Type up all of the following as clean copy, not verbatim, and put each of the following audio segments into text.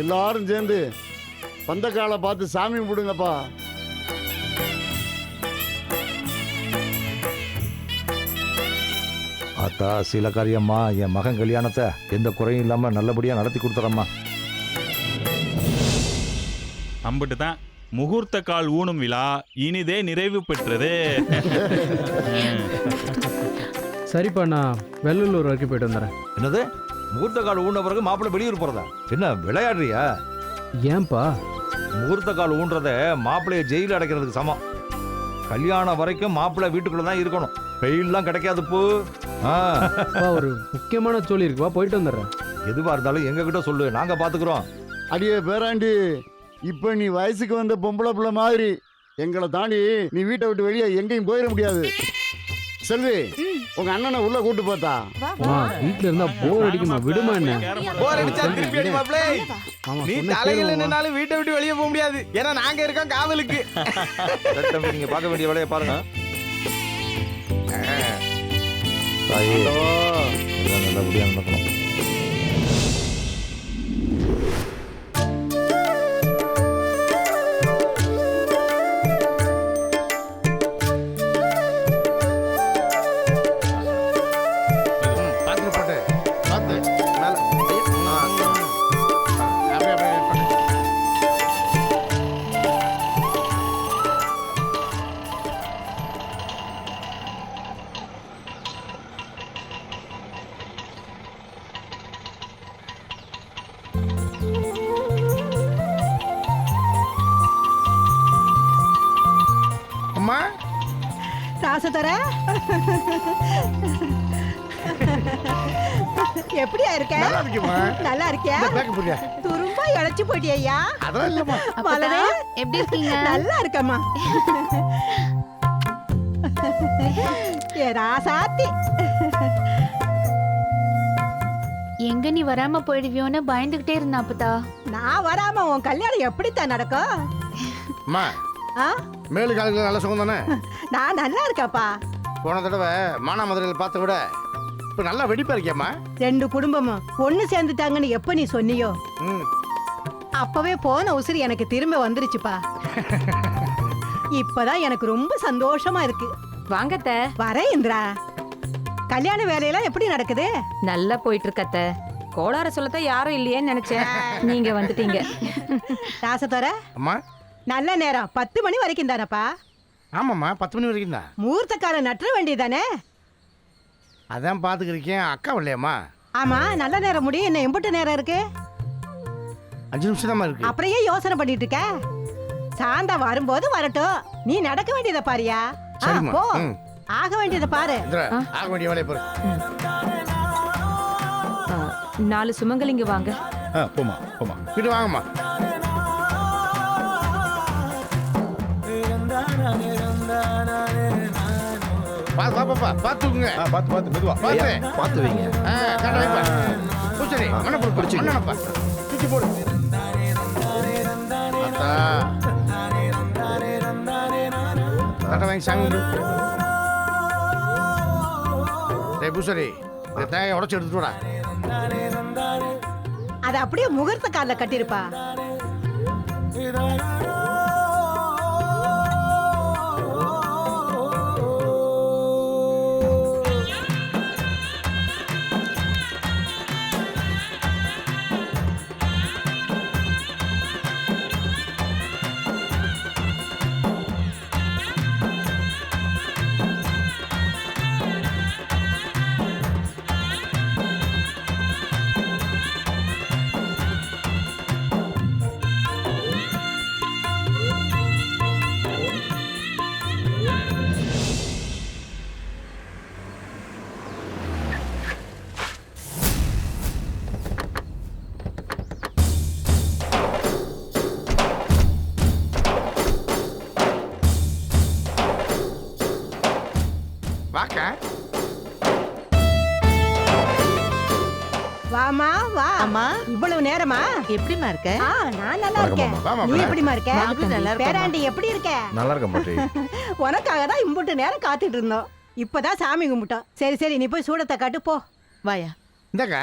எல்லாரும் சேர்ந்து பந்தக்காலை பார்த்து சாமி கும்பிடுங்கப்பா. ஆத்தா சீலக்காரியம்மா, என் மகன் கல்யாணத்தை எந்த குறையும் இல்லாம நல்லபடியா நடத்தி கொடுத்துறம்மா. அம்பிட்டு தான் முகூர்த்த கால் ஊனும் விழா இனிதே நிறைவு பெற்றது. சரிப்பா, நான் வெள்ளலூர் வரைக்கும் போயிட்டு வந்துடுறேன். என்னது, முகூர்த்த கால் ஊன்ற பிறகு மாப்பிள்ளை வெளியூர் போறதா? என்ன விளையாடுறியா? ஏன்பா? முகூர்த்த கால் ஊன்றத மாப்பிள்ளைய ஜெயில அடைக்கிறதுக்கு சமம். கல்யாணம் வரைக்கும் மாப்பிள்ளை வீட்டுக்குள்ள தான் இருக்கணும். பெயிலாம் கிடைக்காது போ. ஒரு முக்கியமான சொல்லி இருக்குப்பா, போயிட்டு வந்துடுறேன். எதுவா இருந்தாலும் எங்க கிட்ட சொல்லு, நாங்க பாத்துக்கிறோம். அடியே பேராண்டி, இப்ப நீ வயசுக்கு வந்த பொம்பளை பிள்ளை மாதிரி எங்களை தாண்டி நீ வீட்டை விட்டு வெளியே எங்கேயும் போயிட முடியாது. செல்வி, உங்க அண்ணனை உள்ள கூட்டு போத்தா. வீட்டுல இருந்தா போர் அடிக்குமா? விடுமா என்ன? போர் அடிச்சா திருப்பி அடி மாப்ளே. நீ தலையில நின்னாலும் வீட்டை விட்டு வெளியே போக முடியாது. ஏன்னா நாங்க இருக்கோம் காவலுக்கு. நீங்க பார்க்க வேண்டிய வேலையை பாருங்க. தாயே, எல்லாம் நல்லபடியா நடக்கணும். ராசதர, எப்படியா இருக்க? நல்லா இருக்கியா? துரும்பா இழைச்சு போயிட்டியா? மலரே, எப்படி இருக்கீங்க? நல்லா இருக்கம்மா. ஏ ராசாத்தி, எங்க நீ வராம போயிடுவியோன்னு பயந்துகிட்டே இருந்தா அப்பதா. நான் வராம உன் கல்யாணம் எப்படித்தான் நடக்கும்? மேலு காலத்துல நல்ல சுகம் தானே? நான் நல்லா இருக்கேன்ப்பா. போன தடவை மானாமதுரையில் பார்த்த விட இப்ப நல்லா வெடிப்பா இருக்கியம்மா. 2 குடும்பமும் ஒண்ணு சேர்ந்துட்டாங்கன்னு எப்ப நீ சொன்னியோ அப்பவே போன உசிறு எனக்கு திரும்ப வந்துருச்சுப்பா. இப்பதான் எனக்கு ரொம்ப சந்தோஷமா இருக்கு. வாங்கத்த. வரேன் இந்திரா. கல்யாண வேலையெல்லாம் எப்படி நடக்குது? நல்லா போயிட்டு இருக்கத்த. கோளார சொல்லத்த யாரும் இல்லையேன்னு நினைச்சேன், நீங்க வந்துட்டீங்க. ராசத்தோர, அம்மா நல்ல நேரம் 10 மணி வரைக்கும் தானப்பா? ஆமாம்மா, 10 மணி வரைக்கும் தான். முகூர்த்த காலம் நட்டுற வேண்டியதானே? அதான் பாத்துக்கிறேன். அக்கா இல்லையம்மா? ஆமா, நல்ல நேரம் முடியும். என்ன எம்புட்டு நேரம் இருக்கு? 5 நிமிஷம் தான் இருக்கு. அப்புறம் ஏன் யோசனை பண்ணிட்டு இருக்க? சாந்தா வரும்போது வரட்டும். நீ நடக்க வேண்டியதை பாரியா. போ, ஆக வேண்டியதை பாரு. ஆக வேண்டிய வேலையை பாரு. 4 சுமங்கலிங்க வாங்க. போமா போமா, வீட்டு வாங்கம்மா. பாத்துக்குங்க. பாத்து மெதுவா பார்த்து வைங்க. பூச்சரி மண்ணை பிடிச்சி தூக்கி போடு. தட்டை வாங்கி சாமி பூசரி தேங்காய் உடச்சு எடுத்துட்டு வாடா. அதை அப்படியே முகூர்த்த காலில் கட்டிருப்பா. வாமா வா. அம்மா, இவ்வளவு நேரமா? எப்படிமா இருக்க? நான் நல்லா இருக்கேன். நீ எப்படிமா இருக்க? பேராண்டி எப்படி இருக்க? நல்லா இருக்கேன் பாட்டி. உனக்காக தான் இம்புட்டு நேரம் காத்துட்டு இருந்தோம். இப்பதான் சாமி கும்பிட்டோம். சரி சரி, நீ போய் சூடத்தை காட்டு போ. வாயா. இந்தாக்கா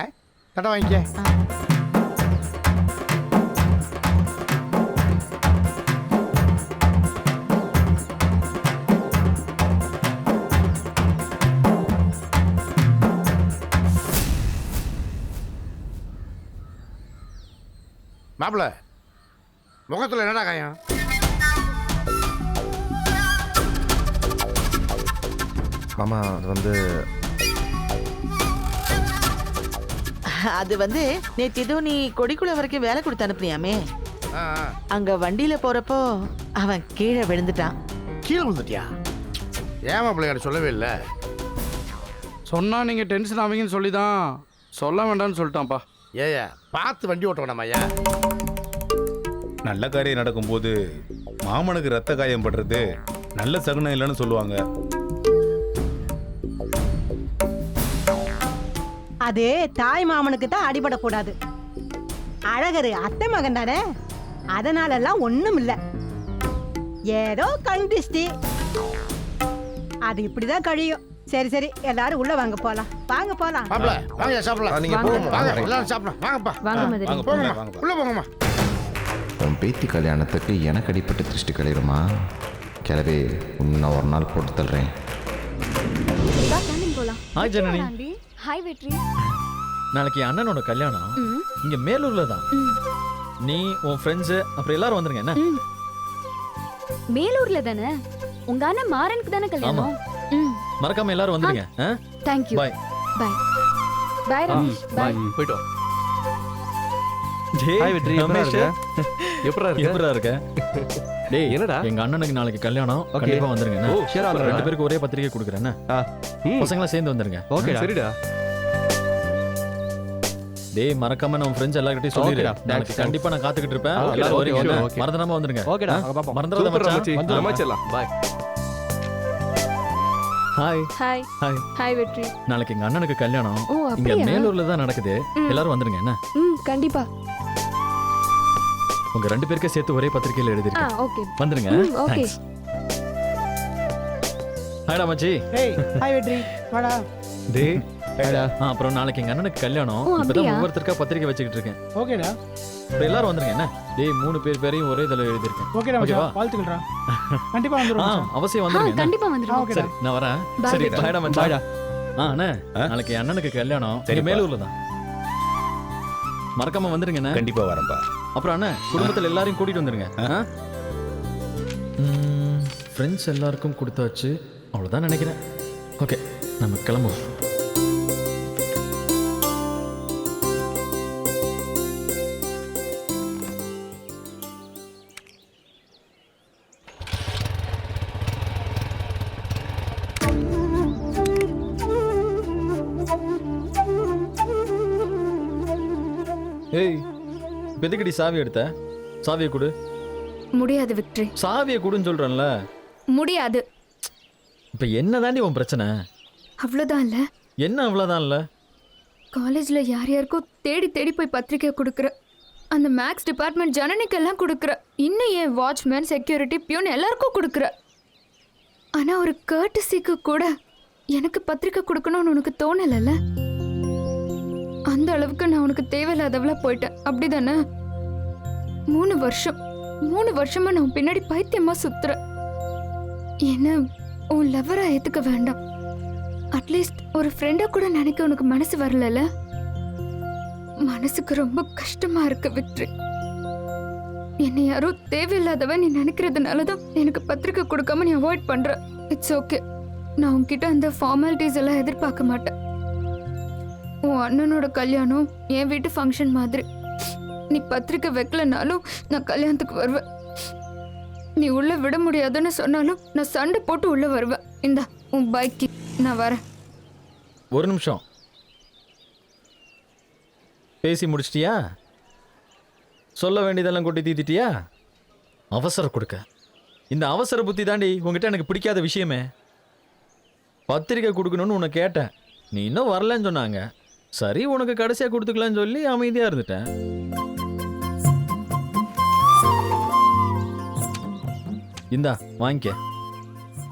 தட்டை வாங்கிக்க. மாப்பிள்ள முகத்துல என்னடா காயம்? மாமா அது வந்து நேற்று ஏதோ நீ கொடிக்குள்ள வரைக்கும் வேலை கொடுத்து அனுப்புனியாமே, அங்க வண்டியில போறப்போ அவன் கீழே விழுந்துட்டான். கீழே விழுந்துட்டியா? ஏன் மாப்பிள்ள எனக்கு சொல்லவே இல்லை? சொன்னா நீங்க டென்ஷன் ஆவீங்கன்னு சொல்லி தான் சொல்ல வேண்டாம்னு சொல்லிட்டான்ப்பா. ஏயா பார்த்து வண்டி ஓட்ட வேணாமா? ஐயா நல்ல காரியம் நடக்கும்போது மாமனுக்கு ரத்த காயம் படுறது நல்ல சகுனம் இல்லைன்னு சொல்லுவாங்க. அது தாய் மாமனுக்கு தான் அடிபடக்கூடாது. அழகரு அத்தை மகன் தானே, அதனாலெல்லாம் ஒண்ணும் இல்ல. ஏதோ கண் திஷ்டி, அது இப்படிதான் கழியும். சரி சரி, எல்லாரும் உள்ள வாங்க போலாம். வாங்க போலாம். மாப்பிள்ள வாங்க சாப்பிடலாம். நீங்க போங்க. வாங்க எல்லாரும் சாப்பிடலாம். வாங்கப்பா. வாங்க மதுரை. வாங்க போங்கம்மா. வாங்க உள்ள போங்கம்மா. உன் பேத்தி கல்யாணத்துக்கு எனக்கு அடிப்பட்டு திருஷ்டி கழிடுமா? கிளவி இன்னும் ஒரு நாள் போட்டு தள்ளுறேன். ஹாய் ஜனனி. ஹாய் வெற்றி. நாளைக்கு என் அண்ணனோட கல்யாணம் இங்க மேலூர்ல தான். நீ உன் ஃப்ரெண்ட்ஸ் அப்புறம் எல்லாரும் வந்துருங்க. என்ன மேலூர்ல தானே? உங்க அண்ணன் மாறனுக்கு தானே கல்யாணம்? மறக்காம எல்லாரும் வந்துருங்க. Thank you. Bye bye. Bye Ramesh. Bye. போய்ட்டு வா. ஹாய் வெற்றி. எப்பரா இருக்க? டேய் என்னடா? எங்க அண்ணனுக்கு நாளைக்கு கல்யாணம், கண்டிப்பா வந்துருங்க. என்ன? அப்புறம் 2 பேருக்கு ஒரே பத்திரிக்கை கொடுக்குறேன். என்ன? பசங்களா சேர்ந்து வந்துருங்க. ஓகே சரிடா. டேய் மறக்காம நம்ம ஃப்ரெண்ட்ஸ் எல்லார்கிட்டயும் சொல்லிடு. நாளைக்கு கண்டிப்பா நான் காத்துக்கிட்டு இருப்பேன். எல்லாரும் வரீங்க. மறந்துடாம வந்துருங்க. ஓகேடா. மறந்துடாத மச்சான். வந்துடலாம். Bye. Hi. Hi. Hi. Hi Vetri. நாளைக்கு எங்க அண்ணனுக்கு கல்யாணம் ஓ இங்க அப்படியா? மேலூர்ல தான் நடக்குது. எல்லாரும் வந்துருங்க. என்ன? கண்டிப்பா. உங்க 2 பேருக்கே சேர்த்து ஒரே பத்திரிக்கையில எழுதிருக்கேன். ஓகே. வந்துருங்க. ஓகே. Thanks. ஹாய்டா மச்சி. ஏய் ஹாய் வெற்றி வாடா. டேய் அப்புறம் நாளைக்கு எங்க அண்ணனுக்கு கல்யாணம். இப்பதான் ஒவ்வொருத்தருக்கா பத்திரிக்கை வச்சுக்கிட்டு இருக்கேன். ஓகேடா. அப்புறம் எல்லாரும் வந்துருங்க. என்ன? டேய் 3 பேர் பேரையும் ஒரே தடவை எழுதிருக்கேன். ஓகேடா மச்சான். வாழ்த்துக்கள்டா. கண்டிப்பா வந்துருவோம். அவசியம் வந்துருங்க. கண்டிப்பா வந்துருவோம். சரி நான் வரேன். Bye, சரி வெற்றி. பாய்டா மச்சி. அண்ணே நாளைக்கு என் அண்ணனுக்கு கல்யாணம் இங்க மேலூர்ல தான். மறக்காம வந்துருங்க. என்ன? கண்டிப்பா வரேன்பா. அப்புறம் அண்ணா குடும்பத்துல எல்லாரையும் கூட்டிட்டு வந்துருங்க. ஃப்ரெண்ட்ஸ் எல்லாருக்கும் கொடுத்தாச்சு, அவ்வளவுதான் நினைக்கிறேன். ஓகே நம்ம கிளம்புவோம். ஏய் எதுக்கடி சாவி எடுத்த? சாவியை கொடு. முடியாது வெற்றி. சாவியை கொடுன்னு சொல்றேன்ல. முடியாது. இப்ப என்ன தாண்டி உன் பிரச்சனை? அவ்வளவுதான் இல்ல. என்ன அவ்வளவுதான் இல்ல? காலேஜ்ல யார் யாருக்கோ தேடி தேடி போய் பத்திரிக்கை கொடுக்குற. அந்த மேக்ஸ் டிபார்ட்மெண்ட் ஜனனிக்கெல்லாம் கொடுக்குற. இன்னும் என் வாட்ச்மேன், செக்யூரிட்டி, பியூன் எல்லாருக்கும் கொடுக்குற. ஆனா ஒரு கர்ட்டசிக்கு கூட எனக்கு பத்திரிக்கை கொடுக்கணும்னு உனக்கு தோணலல்ல? அந்த அளவுக்கு நான் உனக்கு தேவையில்லாதவளா போயிட்டேன், அப்படிதானே? 3 வருஷமா நான் பின்னாடி பைத்தியமா சுத்துறேன். என்ன உன் லவரா ஏத்துக்க வேண்டாம், அட்லீஸ்ட் ஒரு ஃப்ரெண்டா கூட நினைக்க உனக்கு மனசு வரல? மனசுக்கு ரொம்ப கஷ்டமா இருக்கு விக்ட்ரி. என்னை யாரோ தேவையில்லாதவன் நீ நினைக்கிறதுனாலதான் எனக்கு பத்திரிக்கை கொடுக்காம நீ அவாய்ட் பண்ற. It's okay. நான் உன்கிட்ட அந்த ஃபார்மாலிட்டிஸ் எல்லாம் எதிர்பார்க்க மாட்டேன். உன் அண்ணனோட கல்யாணம் என் வீட்டு ஃபங்க்ஷன் மாதிரி. நீ பத்திரிக்கை வைக்கலனாலும் நான் கல்யாணத்துக்கு வருவேன். நீ உள்ள விட முடியாதுன்னு சொன்னாலும் நான் சண்டை போட்டு உள்ள வருவேன். இந்தா உன் பைக்கு, நான் வரேன். ஒரு நிமிஷம். பேசி முடிச்சிட்டியா? சொல்ல வேண்டியதெல்லாம் கொட்டி தீத்திட்டியா? அவசரம் கொடுக்க. இந்த அவசர புத்தி தாண்டி உங்ககிட்ட எனக்கு பிடிக்காத விஷயமே. பத்திரிக்கை கொடுக்கணும்னு உன்னை கேட்டேன், நீ இன்னும் வரலன்னு சொன்னாங்க. சரி உனக்கு கடைசியாக கொடுத்துக்கலான்னு சொல்லி அமைதியாக இருந்துட்டேன். இந்தா வாங்கிக்க.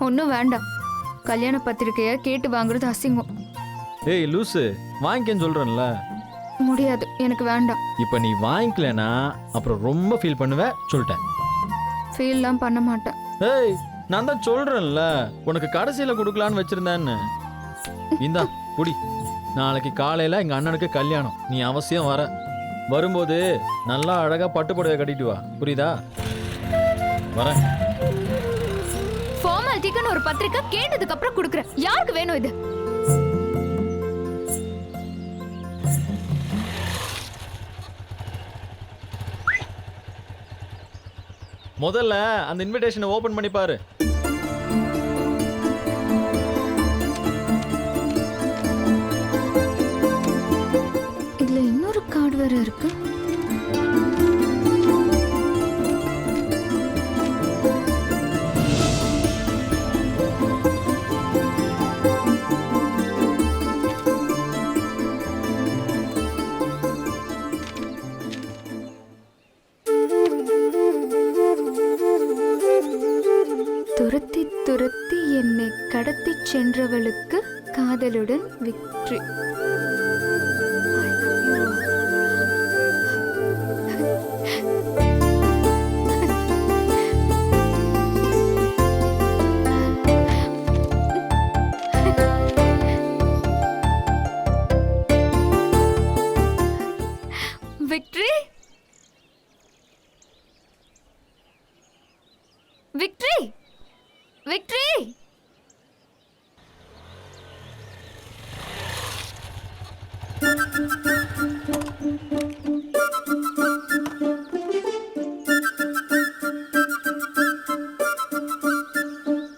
ஒன்றும் வேண்டாம். கல்யாண பத்திரிக்கைய கேட்டு வாங்குறது அசிங்கம். ஏய் லூசு, வாங்கிக்கன்னு சொல்றேன்ல. முடியாது, எனக்கு வேண்டாம். இப்போ நீ வாங்கிக்கலனா அப்புறம் ரொம்ப ஃபீல் பண்ணுவ, சொல்லிட்டேன். ஃபீல்லாம் பண்ண மாட்டேன். ஏய் நான் தான் சொல்றேன்ல, உனக்கு கடைசியில கொடுக்கலான்னு வச்சிருந்தேன்னு. இந்தா புடி. நாளைக்கு காலையில எங்க அண்ணனுக்கு கல்யாணம், நீ அவசியம் வர. வரும்போது நல்லா அழகா பட்டு புடவை கட்டிட்டு வா, புரியுதா? வரேன். ஃபார்மாலிட்டிக்குன்னு ஒரு பத்திரிக்கை கேட்டதுக்கு அப்புறம் கொடுக்குறேன். யாருக்கு வேணும் இது? முதல்ல அந்த இன்விடேஷனை ஓபன் பண்ணி பாரு. இதுல இன்னொரு கார்டு வேற இருக்கு. துரத்தி துரத்தி என்னை கடத்தி சென்றவளுக்கு காதலுடன் victory. Victory, victory, victory.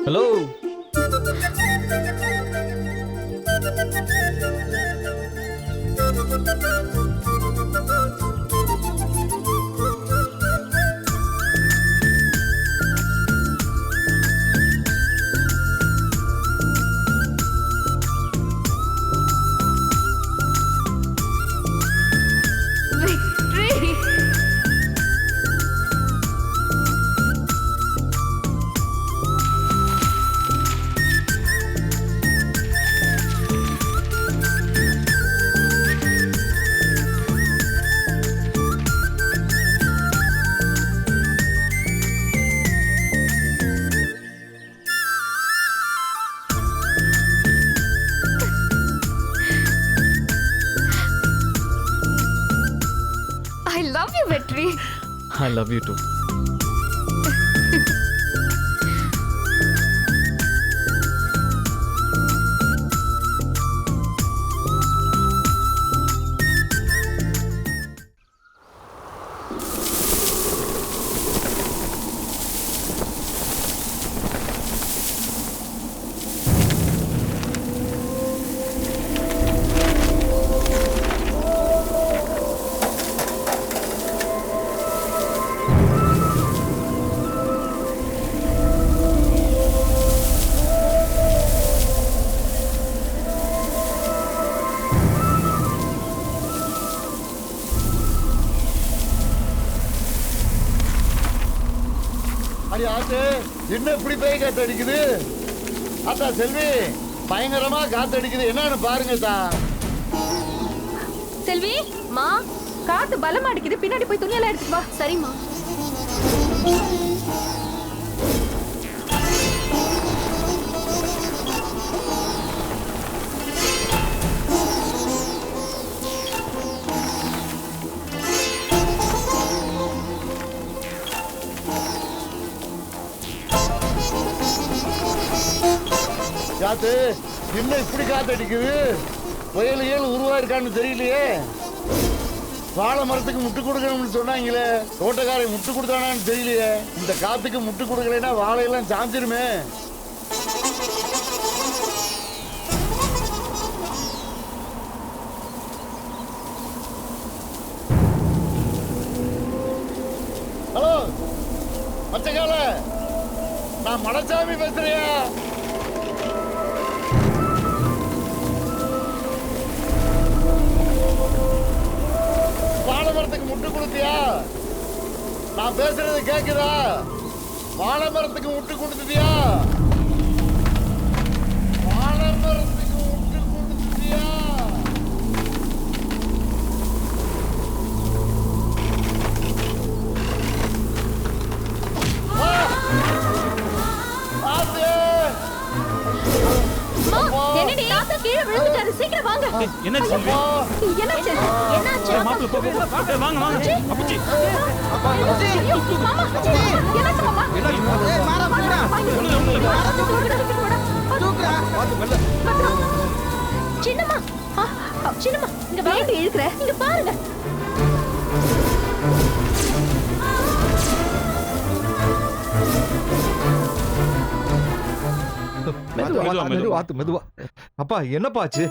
Hello. I love you, Vetri. I love you too. அடி ஆத்து, என்ன இப்படி போய் காத்து அடிக்குது? அத்தா செல்வி, பயங்கரமா காத்து அடிக்குது, என்னன்னு பாருங்க தா. செல்வி, மா காத்து பலமா அடிக்குது, பின்னாடி போய் துணியெல்லாம் எடுத்துட்டு வா. சரிம்மா. காத்து என்ன இப்படி காத்து அடிக்குது? புயல் ஏழு உருவாயிருக்கான்னு தெரியலையே. வாழை மரத்துக்கு முட்டு கொடுக்கணும்னு சொன்னாங்களே, தோட்டக்காரை முட்டு கொடுத்தானான்னு தெரியலையே. இந்த காத்துக்கு முட்டு கொடுக்கலைன்னா வாழையெல்லாம் சாஞ்சிருமே. ஹலோ மச்சக்கால, நான் மடசாமி பேசுறியா? வாழை மரத்துக்கு முட்டு கொடுத்தியா? நான் பேசுறது கேக்குதா? வாழை மரத்துக்கு முட்டு கொடுத்துட்டியா? வாங்க. என்ன செல்வி என்னாச்சு? என்னாச்சு? மாப்பிள்ள போ வாங்க வாங்க அப்புச்சி ஐயோ, மாமா, என்னாச்சு மாமா? சின்னம்மா, சின்னம்மா, இங்க வாங்க. இழுக்கிற, இங்க பாருங்க. மெதுவா. அப்பா என்னப்பா ஆச்சு?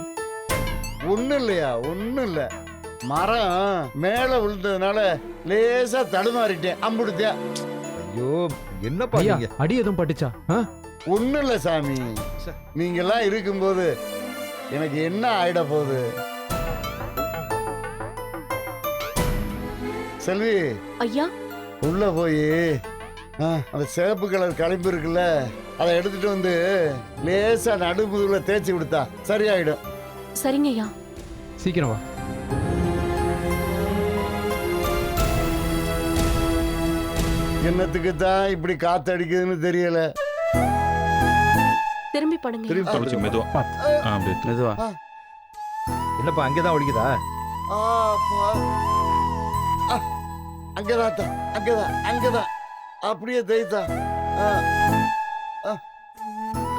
ஒண்ணும் இல்லையா, ஒண்ணும் இல்ல. மரம் மேல விழுந்ததுனால லேசா தடுமாறிட்டேன், அம்புடுத்தேன். ஐயோ என்னப்பா நீங்க? அடி எதுவும் பட்டுச்சா? ஒண்ணும் இல்ல சாமி, நீங்க எல்லாம் இருக்கும்போது எனக்கு என்ன ஆயிட போகுது? செல்வி ஐயா, உள்ள போய் அந்த சிவப்பு கலர் களிம்பு இருக்குல்ல, அதை எடுத்துட்டு வந்து லேசா நடுமுதுகுல தேய்ச்சி விடுத்தா சரியாயிடும். சரிங்க ஐயா. சீக்கிரம் வா. என்னத்துக்கு தான் இப்படி காத்து அடிக்குதுன்னு தெரியல. திரும்பி படுங்க. திரும்பி அப்புச்சி மெதுவா அப்படியே மெதுவா. என்னப்பா அங்கதான் ஒழிக்குதா? அங்கதான் அங்கதான் அங்கதான் அப்படியே தேய்த்தா.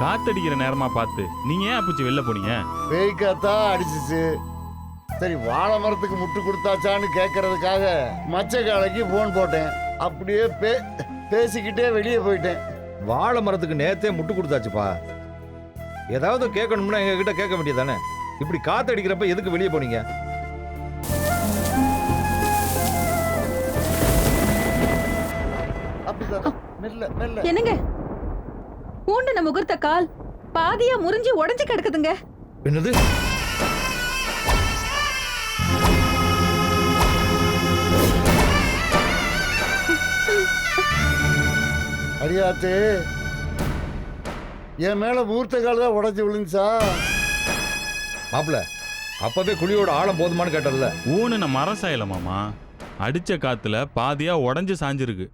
காத்தடிக்கிற நேரமா பார்த்து நீங்க ஏன் அப்புச்சி வெளில போனீங்க? பேய் காத்தா அடிச்சிச்சு. சரி, வாழை மரத்துக்கு முட்டு கொடுத்தாச்சான்னு கேட்கறதுக்காக மச்ச காலைக்கு போன் போட்டேன். அப்படியே பேசிக்கிட்டே வெளியே போயிட்டேன். வாழை மரத்துக்கு நேத்தே முட்டு கொடுத்தாச்சுப்பா. ஏதாவது கேட்கணும்னா எங்க கிட்ட கேட்க வேண்டியதானே? இப்படி காத்து அடிக்கிறப்ப எதுக்கு வெளியே போனீங்க? என்னங்க, பூண்டுன முகூர்த்த கால் பாதியா முறிஞ்சு உடைஞ்சு கிடக்குதுங்க. என்னது? அடியாத்து, என் மேல முகூர்த்த கால் தான் உடைஞ்சு விழுந்துச்சா? மாப்பிள்ள அப்பவே குழியோட ஆழம் போதுமானு கேட்டல. ஊனுன மரம் சாயல மாமா, அடிச்ச காத்துல பாதியா உடஞ்சு சாஞ்சிருக்கு.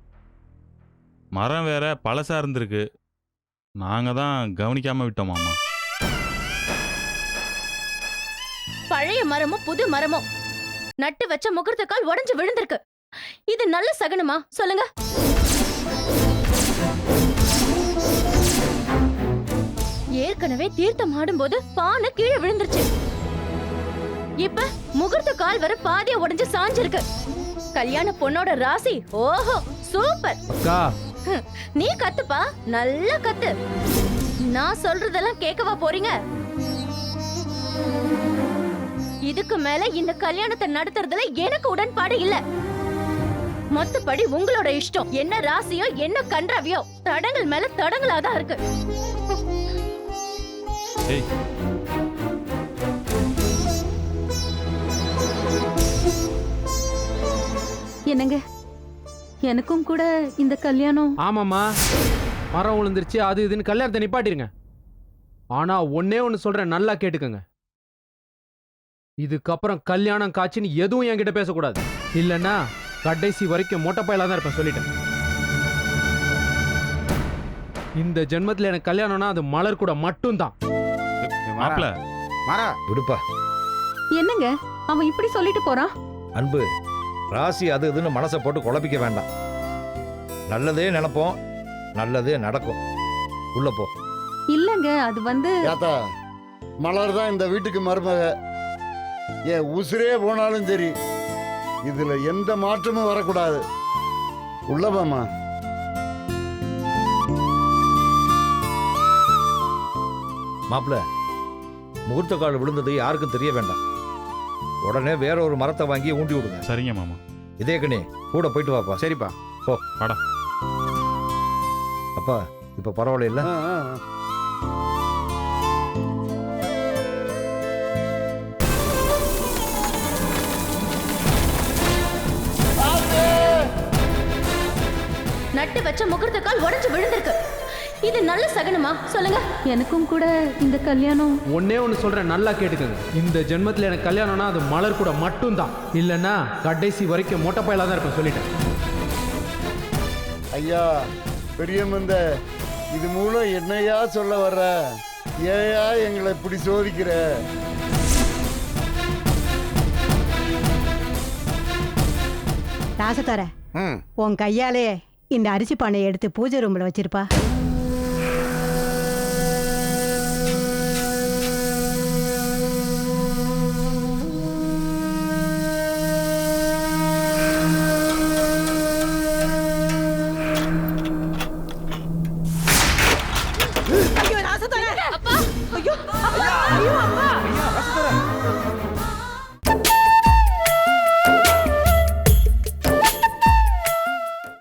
மரம் வேற பழசா இருந்திருக்கு, நாங்க தான் கவனிக்காம விட்டோம் மாமா. பழைய மரமும் புது மரமும் நட்டு வச்ச முகூர்த்த கால் உடைஞ்சு விழுந்திருக்கு. இது நல்ல சகுனமா சொல்லுங்க? ஏற்கனவே தீர்த்தம் ஆடும்போது பானை கீழே விழுந்துருச்சு. இப்ப முகூர்த்த கால் வர பாதியா உடைஞ்சு சாஞ்சிருக்கு. கல்யாண பொண்ணோட ராசி ஓஹோ சூப்பர். அக்கா, நீ கத்துப்பா, நல்லா கத்து. நான் சொல்றதெல்லாம் கேட்கவா போறீங்க? இதுக்கு மேல இந்த கல்யாணத்தை நடத்துறதுல எனக்கு உடன்பாடு இல்ல. மொத்தப்படி உங்களோட இஷ்டம். என்ன ராசியோ என்ன கன்றாவியோ தடங்கள் மேல தடங்களாதான் இருக்கு. ஏய் என்னங்க, எனக்கும் கூட இந்த கல்யாணம். ஆமாம்மா, மரம் விழுந்துருச்சு அது இதுன்னு கல்யாணத்தை நிப்பாட்டிருங்க. ஆனா ஒன்னே ஒன்னு சொல்றேன், நல்லா கேட்டுக்கங்க. இதுக்கப்புறம் கல்யாணம் காட்சின்னு எதுவும் என்கிட்ட பேசக்கூடாது. இல்லைன்னா கடைசி வரைக்கும் மொட்டை பையலா தான் இருப்பேன், சொல்லிட்டேன். இந்த ஜென்மத்துல எனக்கு கல்யாணம்னா அது மலர் கூட மட்டும்தான். மாப்பிள்ள விடுப்பா. என்னங்க அவன் இப்படி சொல்லிட்டு போறான்? அன்பு, ராசி அது இதுன்னு மனசை போட்டு குழப்பிக்க வேண்டாம். நல்லதே நினைப்போம், நல்லதே நடக்கும். உள்ள போ. இல்லங்க, அது வந்து ஏத்தா, மலர் தான் இந்த வீட்டுக்கு மருமக. என் உசுரே போனாலும் சரி, இதுல எந்த மாற்றமும் வரக்கூடாது. உள்ளவாமா. மாப்பிள்ள, முகூர்த்த கால் விழுந்தது யாருக்கும் தெரிய வேண்டாம். உடனே வேற ஒரு மரத்தை வாங்கி ஊண்டி விடுங்க. சரிங்க மாமா. இதே கண்ணே கூட போயிட்டு வாப்பா. சரிப்பா, போ. வாடா. அப்பா இப்ப பரவாயில்ல. நட்டு வச்ச முகூர்த்த கால் உடைஞ்சு விழுந்திருக்கு. இது நல்ல சகுனமா சொல்லுங்க? எனக்கும் கூட இந்த கல்யாணம். ஒன்னே ஒன்னு சொல்றேன், நல்லா கேட்டுக்கங்க. இந்த ஜென்மத்துல எனக்கு கல்யாணம்னா அது மலர் கூட மட்டும்தான். இல்லைன்னா கடைசி வரைக்கும் மொட்டை பையலா தான் இருப்பேன், சொல்லிட்டேன். ஐயா பெரியமந்த, இது மூலம் என்னையா சொல்ல வர்ற? ஏயா எங்களை இப்படி சோதிக்கிற? ராசத்தர ம் உன் கையாலே இந்த அரிசி பானையை எடுத்து பூஜை ரூம்ல வச்சிருப்பா